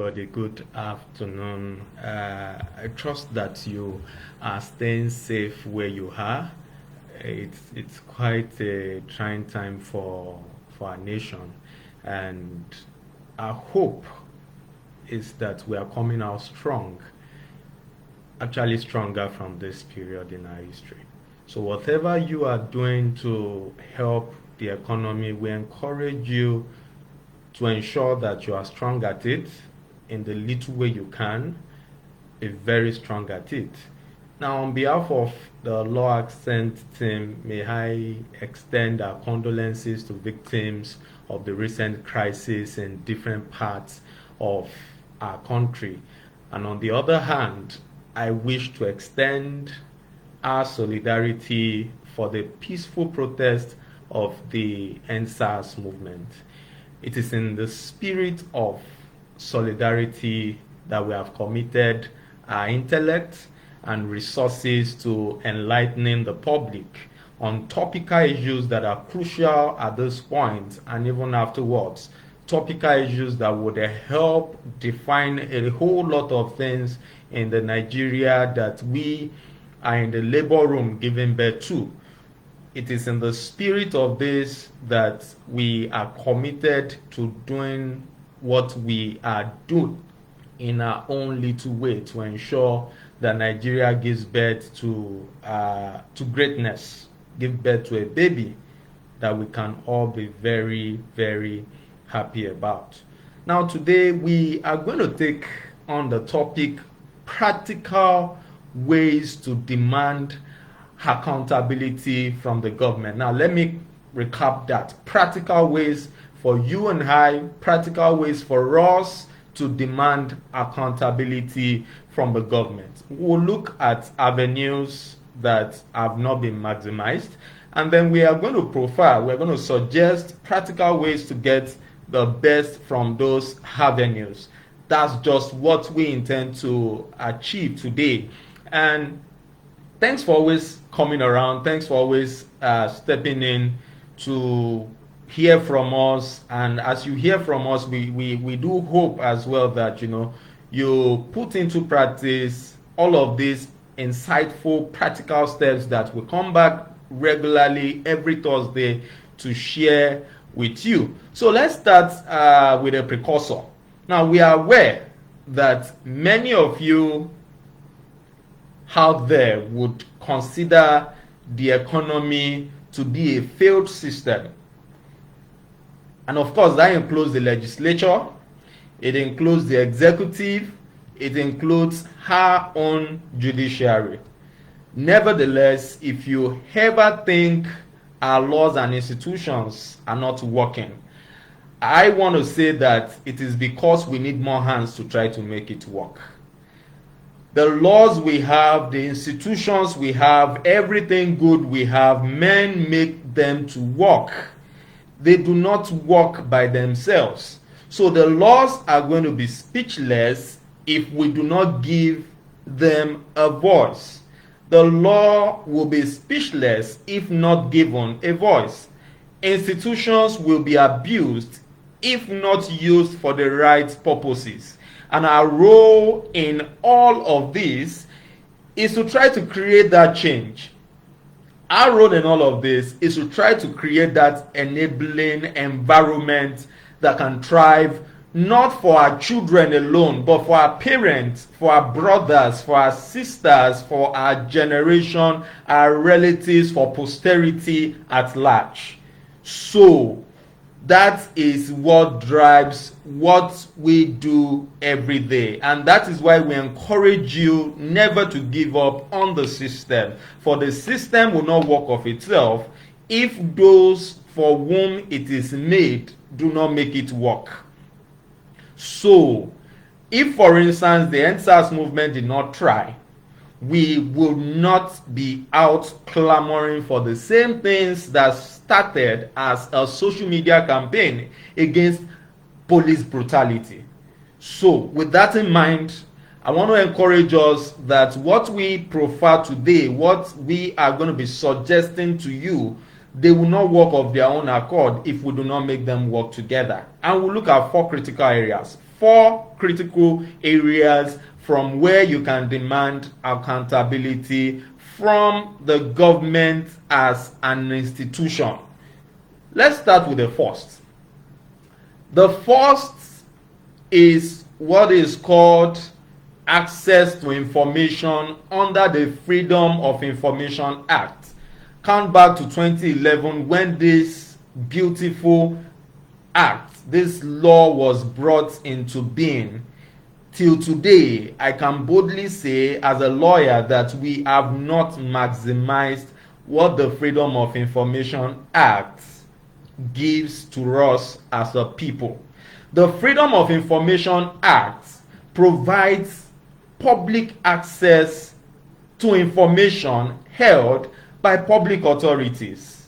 everybody. Good afternoon. I trust that you are staying safe where you are. It's quite a trying time for our nation, and our hope is that we are coming out strong, actually stronger from this period in our history. So whatever you are doing to help the economy, we encourage you to ensure that you are strong at it in the little way you can, be very strong at it. Now, on behalf of the Law Accent team, may I extend our condolences to victims of the recent crisis in different parts of our country. And on the other hand, I wish to extend our solidarity for the peaceful protest of the NSAS movement. It is in the spirit of solidarity that we have committed our intellect and resources to enlightening the public on topical issues that are crucial at this point and even afterwards. Topical issues that would help define a whole lot of things in the Nigeria that we are in the labor room giving birth to. It is in the spirit of this that we are committed to doing what we are doing in our own little way to ensure that Nigeria gives birth to greatness, give birth to a baby that we can all be very, very happy about. Now, today we are going to take on the topic practical ways to demand accountability from the government. Now, let me recap that. Practical ways for you and I, practical ways for us to demand accountability from the government. We'll look at avenues that have not been maximized, and then we are going to profile, we're going to suggest practical ways to get the best from those avenues. That's just what we intend to achieve today. And thanks for always coming around. Thanks for always stepping in to hear from us. And as you hear from us, we do hope as well that you put into practice all of these insightful practical steps that will come back regularly every Thursday to share with you. So let's start with a precursor. Now, we are aware that many of you out there would consider the economy to be a failed system. And of course, that includes the legislature, it includes the executive, it includes our own judiciary. Nevertheless, if you ever think our laws and institutions are not working, I want to say that it is because we need more hands to try to make it work. The laws we have, the institutions we have, everything good we have, men make them to work. They do not work by themselves. So the laws are going to be speechless if we do not give them a voice. The law will be speechless if not given a voice. Institutions will be abused if not used for the right purposes. And our role in all of this is to try to create that change. Our role in all of this is to try to create that enabling environment that can thrive, not for our children alone, but for our parents, for our brothers, for our sisters, for our generation, our relatives, for posterity at large. So, that is what drives what we do every day. And that is why we encourage you never to give up on the system. For the system will not work of itself if those for whom it is made do not make it work. So, if for instance the NSAS movement did not try, we will not be out clamoring for the same things that started as a social media campaign against police brutality. So, with that in mind, I want to encourage us that what we profile today, what we are going to be suggesting to you, they will not work of their own accord if we do not make them work together. And we'll look at 4 critical areas. 4 critical areas from where you can demand accountability from the government as an institution. Let's start with the first. The first is what is called access to information under the Freedom of Information Act. Count back to 2011 when this beautiful act, this law was brought into being. Till today, I can boldly say as a lawyer that we have not maximized what the Freedom of Information Act gives to us as a people. The Freedom of Information Act provides public access to information held by public authorities.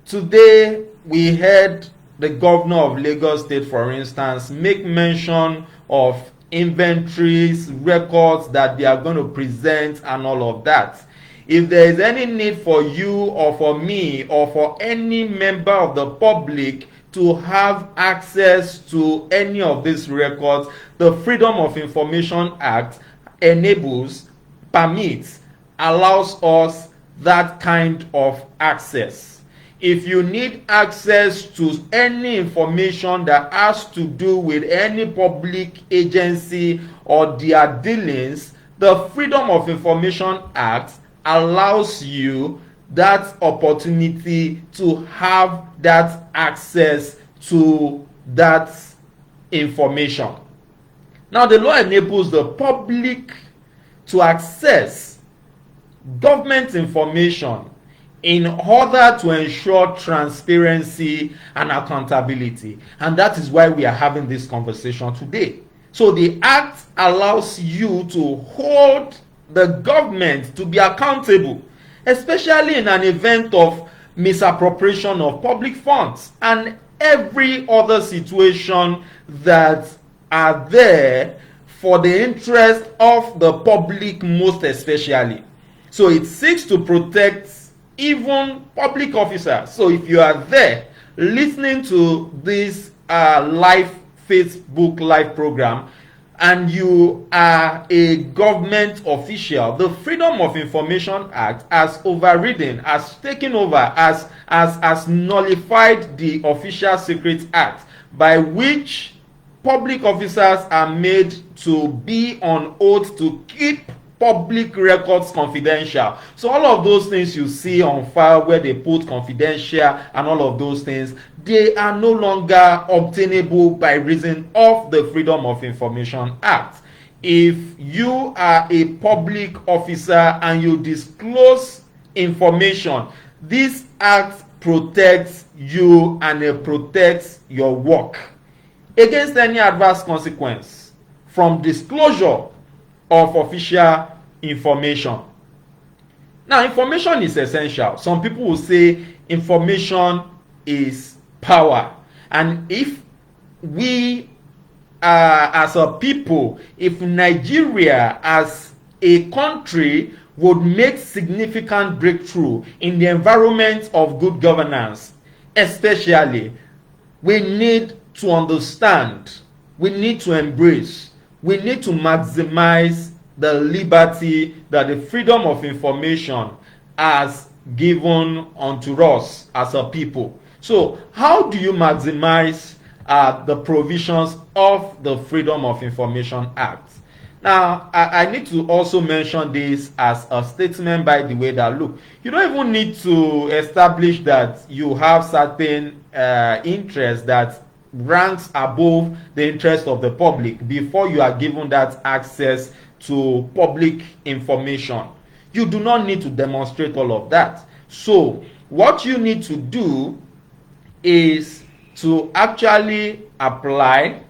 Today, we heard the governor of Lagos State, for instance, make mention of inventories, records that they are going to present and all of that. If there is any need for you or for me or for any member of the public to have access to any of these records, the Freedom of Information Act enables, permits, allows us that kind of access. If you need access to any information that has to do with any public agency or their dealings, the Freedom of Information Act allows you that opportunity to have that access to that information. Now, the law enables the public to access government information in order to ensure transparency and accountability. And that is why we are having this conversation today. So the act allows you to hold the government to be accountable, especially in an event of misappropriation of public funds and every other situation that are there for the interest of the public most especially. So it seeks to protect even public officers. So if you are there listening to this live Facebook live program and you are a government official, the Freedom of Information Act has overridden, has taken over, has nullified the Official Secrets Act, by which public officers are made to be on oath to keep public records confidential. So all of those things you see on file where they put confidential and all of those things, they are no longer obtainable by reason of the Freedom of Information Act. If you are a public officer and you disclose information, this act protects you and it protects your work against any adverse consequence from disclosure of official information. Now, information is essential. Some people will say information is power. And if we as a people, if Nigeria as a country would make significant breakthrough in the environment of good governance, especially, we need to understand, we need to embrace, we need to maximize the liberty that the Freedom of Information has given unto us as a people. So how do you maximize the provisions of the Freedom of Information Act? Now, I need to also mention this as a statement, by the way, that look, you don't even need to establish that you have certain interests that ranks above the interest of the public before you are given that access to public information. You do not need to demonstrate all of that. So what you need to do is to actually apply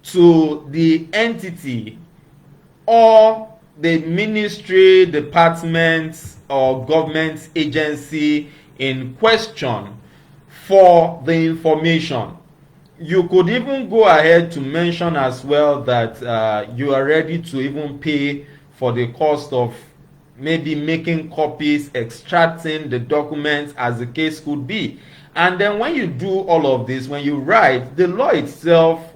to the entity or the ministry, department, or government agency in question for the information. You could even go ahead to mention as well that you are ready to even pay for the cost of maybe making copies, extracting the documents as the case could be. And then when you do all of this, when you write, the law itself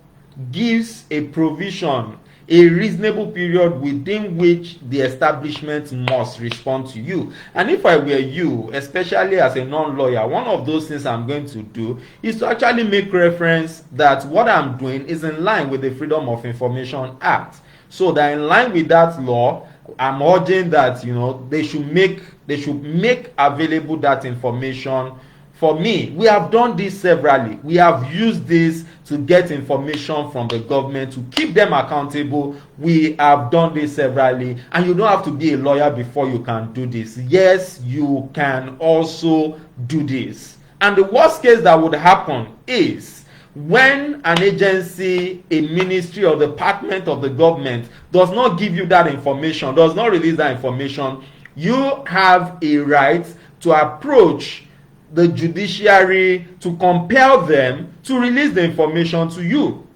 gives a provision, a reasonable period within which the establishment must respond to you. And if I were you, especially as a non-lawyer, one of those things I'm going to do is to actually make reference that what I'm doing is in line with the Freedom of Information Act. So that in line with that law, I'm urging that they should make available that information for me. We have done this severally. We have used this to get information from the government to keep them accountable. We have done this severally, and you don't have to be a lawyer before you can do this. Yes, you can also do this. And the worst case that would happen is when an agency, a ministry or department of the government does not give you that information, does not release that information, you have a right to approach the judiciary to compel them to release the information to you.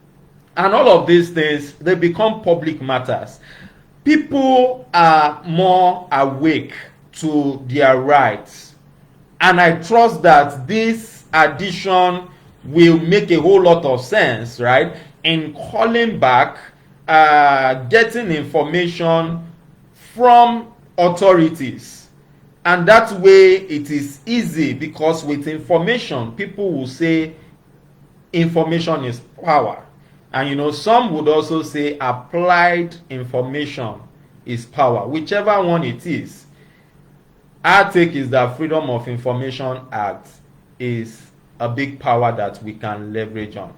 And all of these things, they become public matters. People are more awake to their rights. And I trust that this addition will make a whole lot of sense, right, in calling back, getting information from authorities. And that way it is easy, because with information, people will say information is power. And some would also say applied information is power. Whichever one it is, our take is that Freedom of Information Act is a big power that we can leverage on.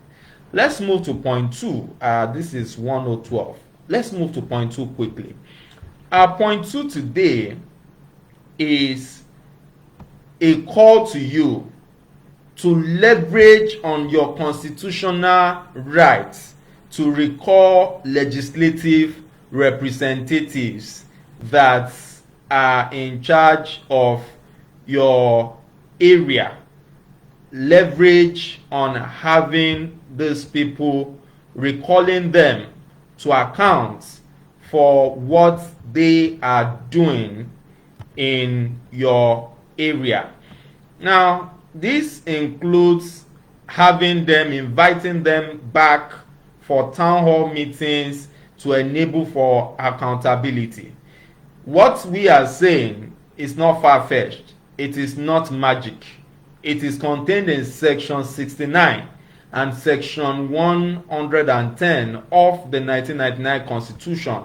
Let's move to point 2. This is 1012. Let's move to point 2 quickly. Point 2 today is a call to you to leverage on your constitutional rights to recall legislative representatives that are in charge of your area. Leverage on having these people, recalling them to account for what they are doing in your area. Now, this includes inviting them back for town hall meetings to enable for accountability. What we are saying is not far-fetched. It is not magic. It is contained in section 69 and section 110 of the 1999 Constitution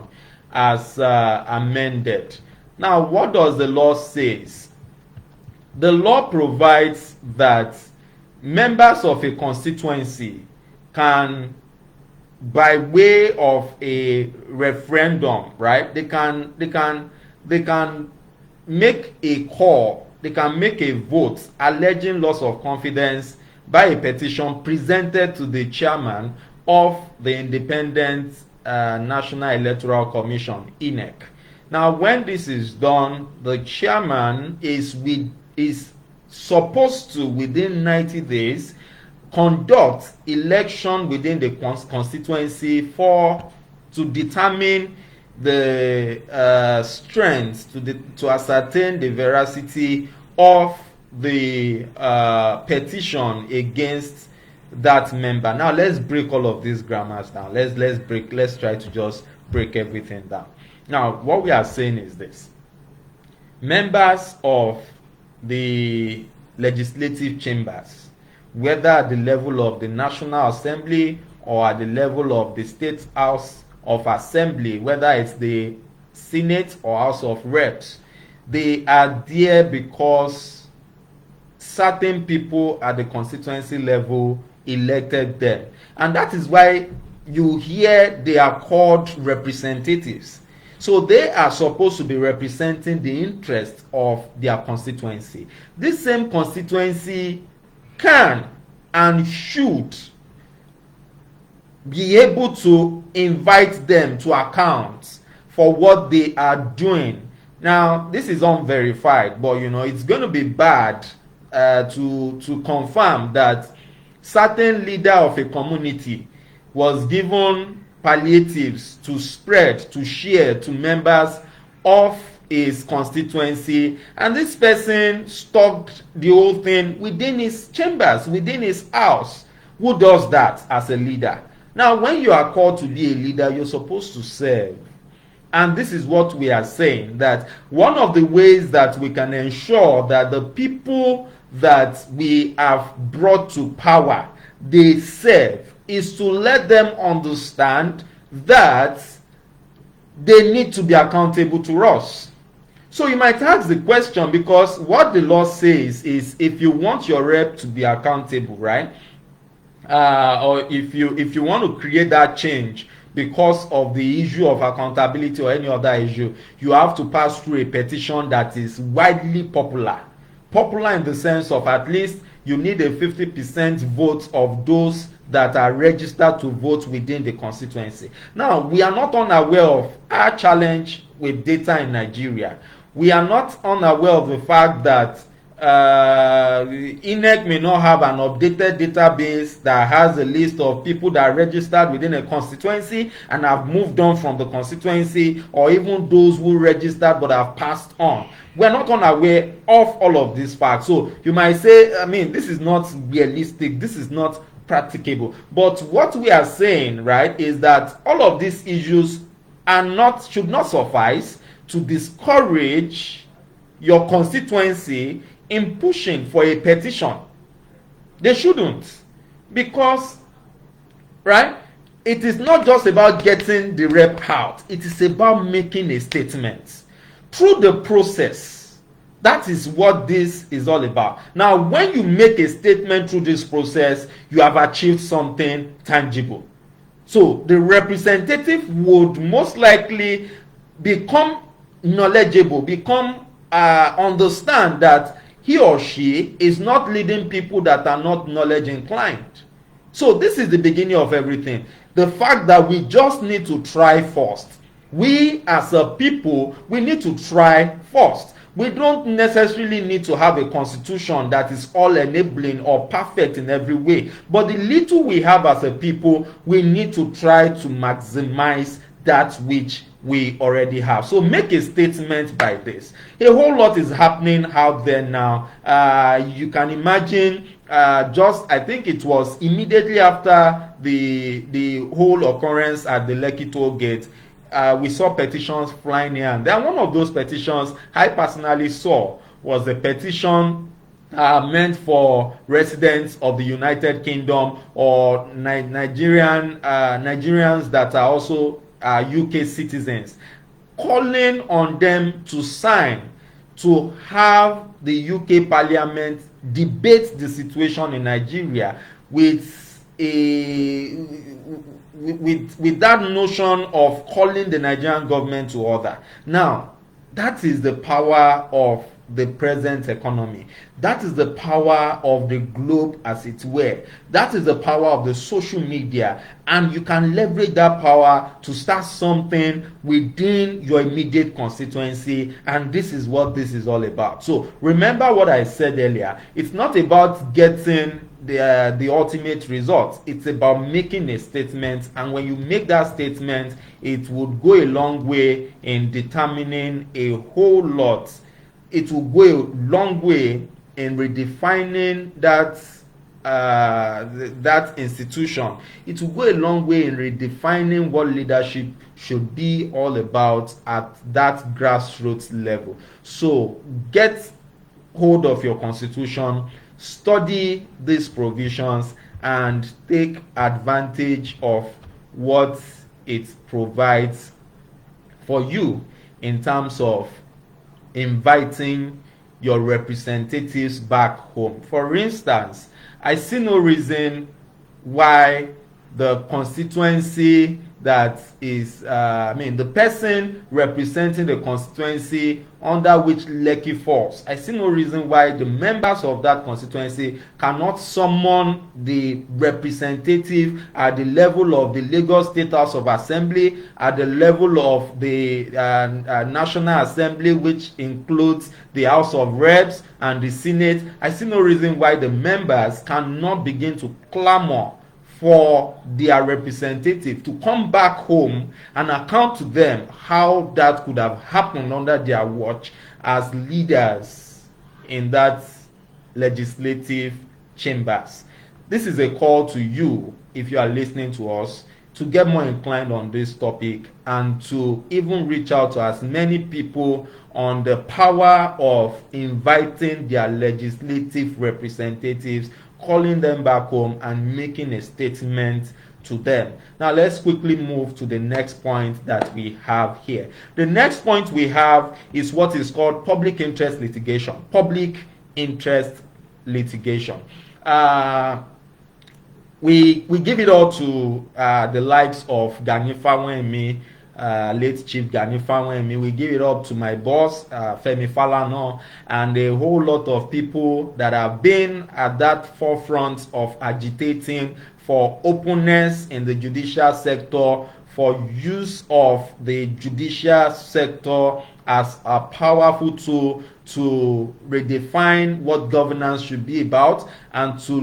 as amended. Now, what does the law say? The law provides that members of a constituency can, by way of a referendum, right? They can make a call. They can make a vote alleging loss of confidence by a petition presented to the chairman of the Independent National Electoral Commission, INEC. Now, when this is done, the chairman is supposed to, within 90 days, conduct election within the constituency to determine the strength, to ascertain the veracity of the petition against that member. Now let's break all of these grammars down. Let's try to just break everything down. Now, what we are saying is this: members of the legislative chambers, whether at the level of the National Assembly or at the level of the State House of Assembly, whether it's the Senate or House of Reps, they are there because certain people at the constituency level elected them. And that is why you hear they are called representatives. So they are supposed to be representing the interests of their constituency. This same constituency can and should be able to invite them to account for what they are doing. Now, this is unverified, but it's going to be bad to confirm that certain leader of a community was given palliatives to spread, to share to members of his constituency, and this person stocked the whole thing within his chambers, within his house. Who does that as a leader? Now, when you are called to be a leader, you're supposed to serve. And this is what we are saying, that one of the ways that we can ensure that the people that we have brought to power, they serve, is to let them understand that they need to be accountable to us. So you might ask the question, because what the law says is, if you want your rep to be accountable, right? Or if you want to create that change because of the issue of accountability or any other issue, you have to pass through a petition that is widely popular. Popular in the sense of, at least you need a 50% vote of those that are registered to vote within the constituency. Now, we are not unaware of our challenge with data in Nigeria. We are not unaware of the fact that INEC may not have an updated database that has a list of people that are registered within a constituency and have moved on from the constituency, or even those who registered but have passed on. We're not unaware of all of these facts. So you might say, I mean, this is not realistic, this is not practicable. But what we are saying, right, is that all of these issues should not suffice to discourage your constituency in pushing for a petition. They shouldn't, because, right, it is not just about getting the rep out, it is about making a statement through the process. That is what this is all about. Now, when you make a statement through this process, you have achieved something tangible. So the representative would most likely become knowledgeable, understand that he or she is not leading people that are not knowledge inclined. So this is the beginning of everything. The fact that we just need to try first. We as a people, we need to try first. We don't necessarily need to have a constitution that is all enabling or perfect in every way. But the little we have as a people, we need to try to maximize that which we already have. So make a statement by this. A whole lot is happening out there now. You can imagine, I think it was immediately after the whole occurrence at the Lekki toll gate, we saw petitions flying here, and then one of those petitions I personally saw was a petition meant for residents of the United Kingdom or Nigerians that are also UK citizens, calling on them to sign to have the UK Parliament debate the situation in Nigeria with that notion of calling the Nigerian government to order. Now, that is the power of the present economy. That is the power of the globe, as it were. That is the power of the social media, and you can leverage that power to start something within your immediate constituency, and this is what this is all about. So remember what I said earlier. It's not about getting the ultimate result. It's about making a statement, and when you make that statement, it would go a long way in determining a whole lot. It will go a long way in redefining that institution. It will go a long way in redefining what leadership should be all about at that grassroots level. So get hold of your constitution, study these provisions, and take advantage of what it provides for you in terms of inviting your representatives back home. For instance, I see no reason why the constituency that is, the person representing the constituency under which Lekki falls, I see no reason why the members of that constituency cannot summon the representative at the level of the Lagos State House of Assembly, at the level of the National Assembly, which includes the House of Reps and the Senate. I see no reason why the members cannot begin to clamor for their representative to come back home and account to them how that could have happened under their watch as leaders in that legislative chambers. This is a call to you if you are listening to us, to get more inclined on this topic and to even reach out to as many people on the power of inviting their legislative representatives, calling them back home and making a statement to them. Now let's quickly move to the next point that we have here. The next point we have is what is called public interest litigation. Public interest litigation. We give it all to the likes of Gani Fawehinmi, late Chief Gani Fawehinmi. We give it up to my boss, Femi Falana, and a whole lot of people that have been at that forefront of agitating for openness in the judicial sector, for use of the judicial sector as a powerful tool to redefine what governance should be about and to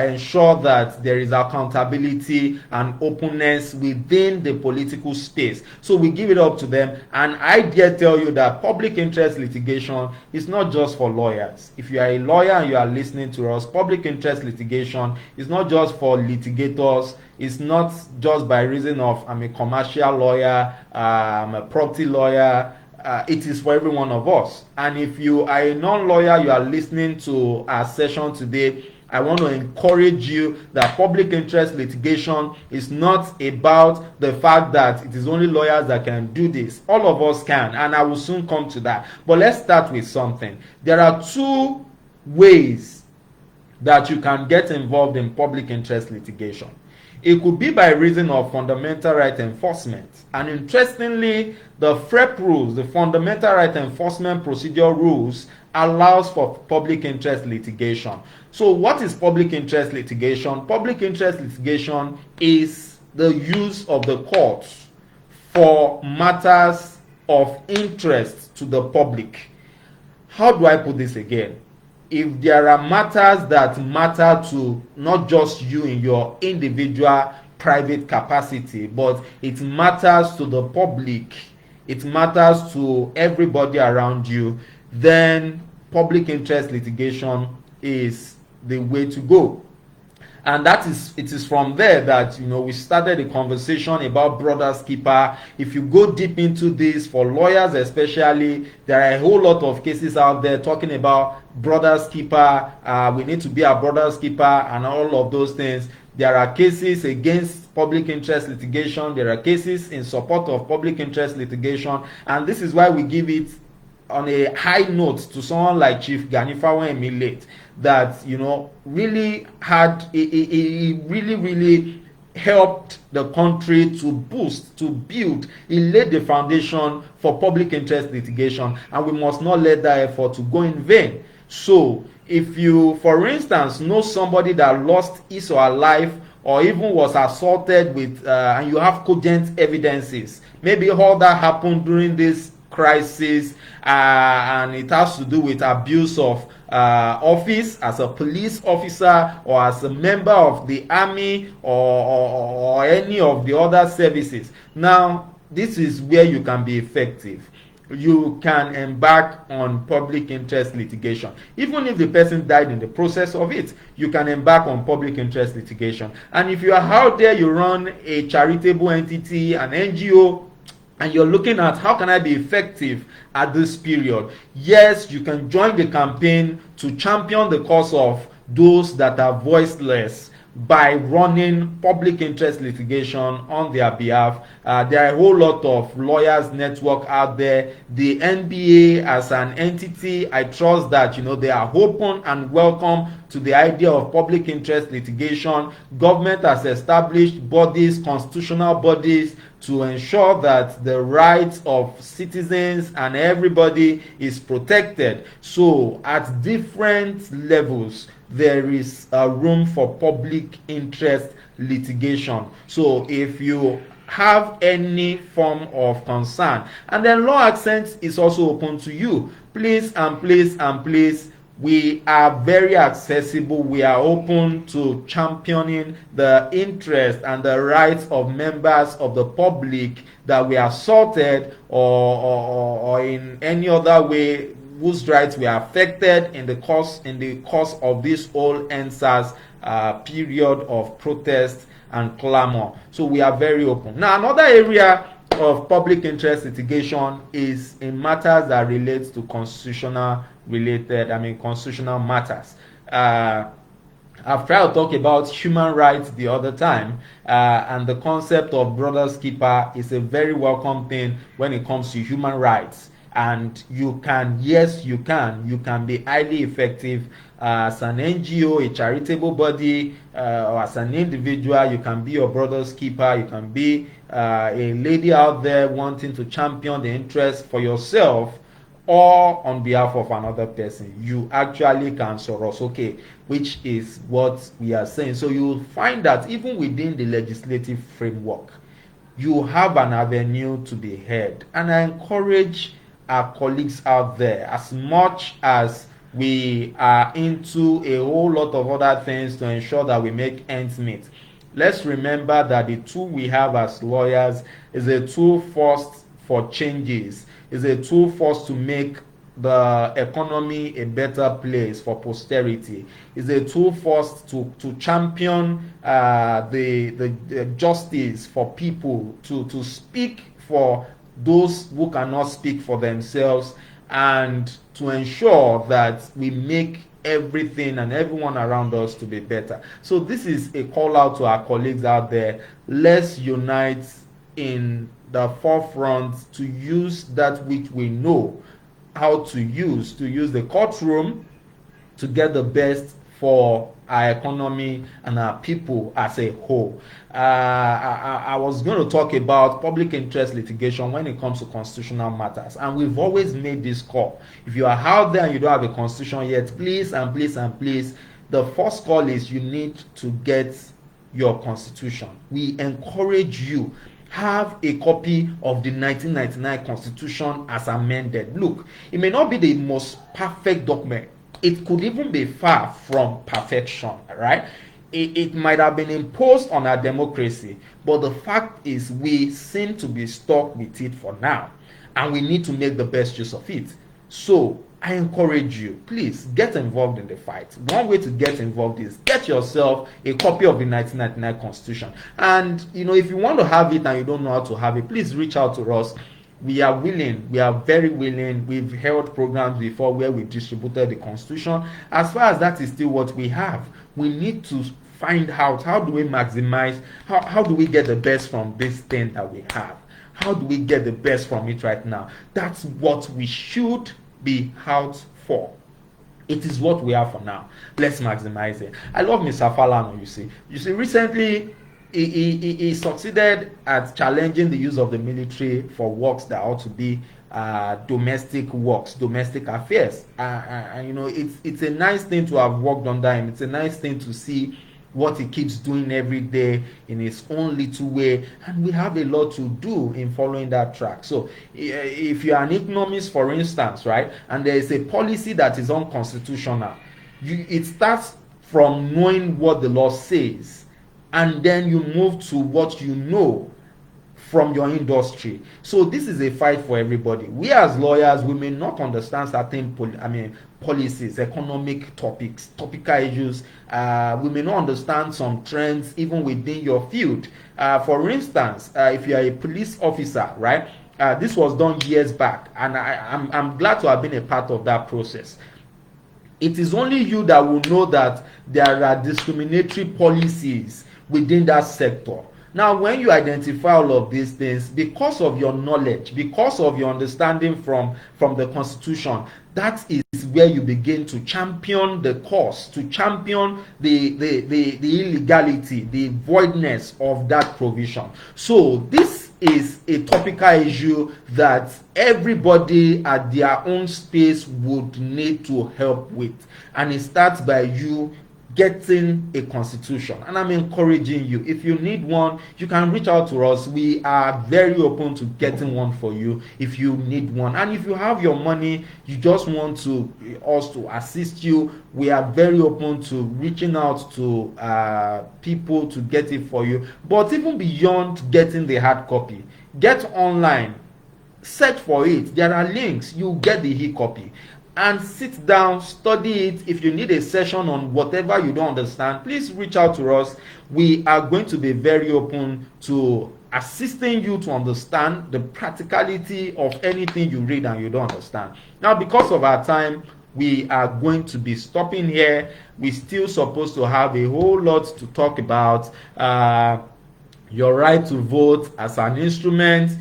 ensure that there is accountability and openness within the political space. So we give it up to them, and I dare tell you that public interest litigation is not just for lawyers. If you are a lawyer and you are listening to us, public interest litigation is not just for litigators. It's not just by reason of I'm a commercial lawyer, I'm a property lawyer. It is for every one of us. And if you are a non-lawyer, you are listening to our session today, I want to encourage you that public interest litigation is not about the fact that it is only lawyers that can do this. All of us can, and I will soon come to that. But let's start with something. There are two ways that you can get involved in public interest litigation. It could be by reason of fundamental right enforcement. And interestingly, the FREP rules, the Fundamental Right Enforcement Procedure rules, allows for public interest litigation. So what is public interest litigation? Public interest litigation is the use of the courts for matters of interest to the public. How do I put this again? If there are matters that matter to not just you in your individual private capacity, but it matters to the public, it matters to everybody around you, then public interest litigation is the way to go. And it is from there that we started a conversation about brother's keeper. If you go deep into this, for lawyers especially, there are a whole lot of cases out there talking about brother's keeper. We need to be a brother's keeper and all of those things. There are cases against public interest litigation. There are cases in support of public interest litigation. And this is why we give it on a high note to someone like Chief Gani Fawehinmi late, that really had he really helped the country to boost, to build. He laid the foundation for public interest litigation, and we must not let that effort to go in vain. So if you, for instance, know somebody that lost his or her life, or even was assaulted with and you have cogent evidences, maybe all that happened during this crisis, and it has to do with abuse of office as a police officer or as a member of the army or any of the other services. Now, this is where you can be effective. You can embark on public interest litigation. Even if the person died in the process of it, you can embark on public interest litigation. And if you are out there, you run a charitable entity, an NGO, and you're looking at how can I be effective at this period, yes, you can join the campaign to champion the cause of those that are voiceless by running public interest litigation on their behalf. There are a whole lot of lawyers network out there. The NBA as an entity, I trust that they are open and welcome to the idea of public interest litigation. Government has established bodies, constitutional bodies, to ensure that the rights of citizens and everybody is protected. So at different levels, there is a room for public interest litigation. So if you have any form of concern, and then Law Accent is also open to you, please and please and please, we are very accessible. We are open to championing the interest and the rights of members of the public that were assaulted or in any other way whose rights were affected in the course of this whole EndSARS period of protest and clamor. So we are very open. Now, another area of public interest litigation is in matters that relate to constitutional matters. I've tried to talk about human rights the other time, and the concept of brother's keeper is a very welcome thing when it comes to human rights. And you can be highly effective as an NGO, a charitable body, or as an individual. You can be your brother's keeper. You can be a lady out there wanting to champion the interest for yourself or on behalf of another person. You actually can sorosoke, which is what we are saying. So you will find that even within the legislative framework, you have an avenue to be heard. And I encourage our colleagues out there, as much as we are into a whole lot of other things to ensure that we make ends meet, let's remember that the tool we have as lawyers is a tool first for changes, is a tool for us to make the economy a better place for posterity, is a tool for us to champion the justice for people, to speak for those who cannot speak for themselves, and to ensure that we make everything and everyone around us to be better. So this is a call out to our colleagues out there. Let's unite in the forefront to use that which we know how to use the courtroom to get the best for our economy and our people as a whole. I was going to talk about public interest litigation when it comes to constitutional matters, and we've always made this call. If you are out there and you don't have a constitution yet, please and please and please, the first call is you need to get your constitution. We encourage you, have a copy of the 1999 Constitution as amended. Look, it may not be the most perfect document. It could even be far from perfection, right? It might have been imposed on our democracy, but the fact is we seem to be stuck with it for now, and we need to make the best use of it. So I encourage you, please get involved in the fight. One way to get involved is get yourself a copy of the 1999 Constitution. And if you want to have it and you don't know how to have it, please reach out to us. We are willing, we are very willing. We've held programs before where we distributed the Constitution. As far as that is still what we have, we need to find out how do we maximize, how do we get the best from this thing that we have? How do we get the best from it right now? That's what we should be out for. It is what we have for now. Let's maximize it. I love Mr. Falano, you see, recently he succeeded at challenging the use of the military for works that ought to be domestic works, domestic affairs. It's a nice thing to have worked under him. It's a nice thing to see what he keeps doing every day in his own little way, and we have a lot to do in following that track. So if you are an economist, for instance, right, and there is a policy that is unconstitutional, it starts from knowing what the law says, and then you move to what you know from your industry. So this is a fight for everybody. We as lawyers, we may not understand certain policies, economic topics, topical issues. We may not understand some trends even within your field. For instance, if you are a police officer, right? This was done years back, and I'm glad to have been a part of that process. It is only you that will know that there are discriminatory policies within that sector. Now, when you identify all of these things, because of your knowledge, because of your understanding from the Constitution, that is where you begin to champion the cause, to champion the illegality, the voidness of that provision. So this is a topical issue that everybody at their own space would need to help with. And it starts by you getting a constitution, and I'm encouraging you. If you need one, you can reach out to us. We are very open to getting one for you if you need one. And if you have your money, you just want us to assist you, we are very open to reaching out to people to get it for you. But even beyond getting the hard copy, get online, search for it. There are links, you get the e-copy. and sit down, study it. If you need a session on whatever you don't understand, please reach out to us. We are going to be very open to assisting you to understand the practicality of anything you read and you don't understand. Now, because of our time, we are going to be stopping here. We're still supposed to have a whole lot to talk about. Your right to vote as an instrument,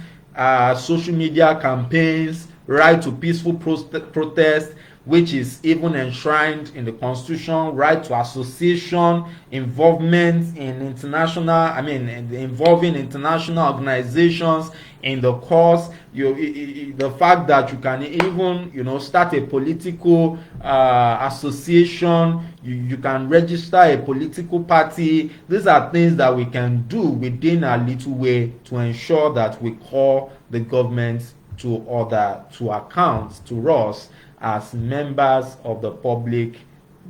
social media campaigns, right to peaceful protest, which is even enshrined in the Constitution, right to association, involvement in involving international organizations in the cause. The fact that you can even, start a political association, you can register a political party. These are things that we can do within a little way to ensure that we call the government to account to us as members of the public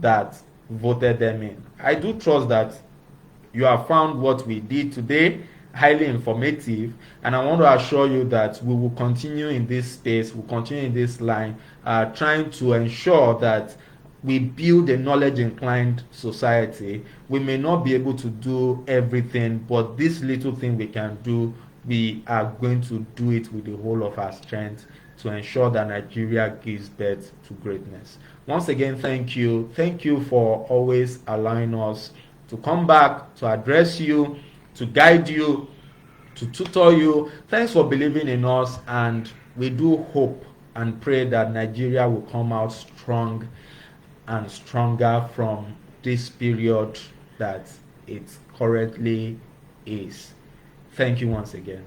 that voted them in. I do trust that you have found what we did today highly informative, and I want to assure you that we will continue in this space, we'll continue in this line, trying to ensure that we build a knowledge inclined society. We may not be able to do everything, but this little thing we can do, we are going to do it with the whole of our strength to ensure that Nigeria gives birth to greatness. Once again, thank you. Thank you for always allowing us to come back, to address you, to guide you, to tutor you. Thanks for believing in us, and we do hope and pray that Nigeria will come out strong and stronger from this period that it currently is. Thank you once again.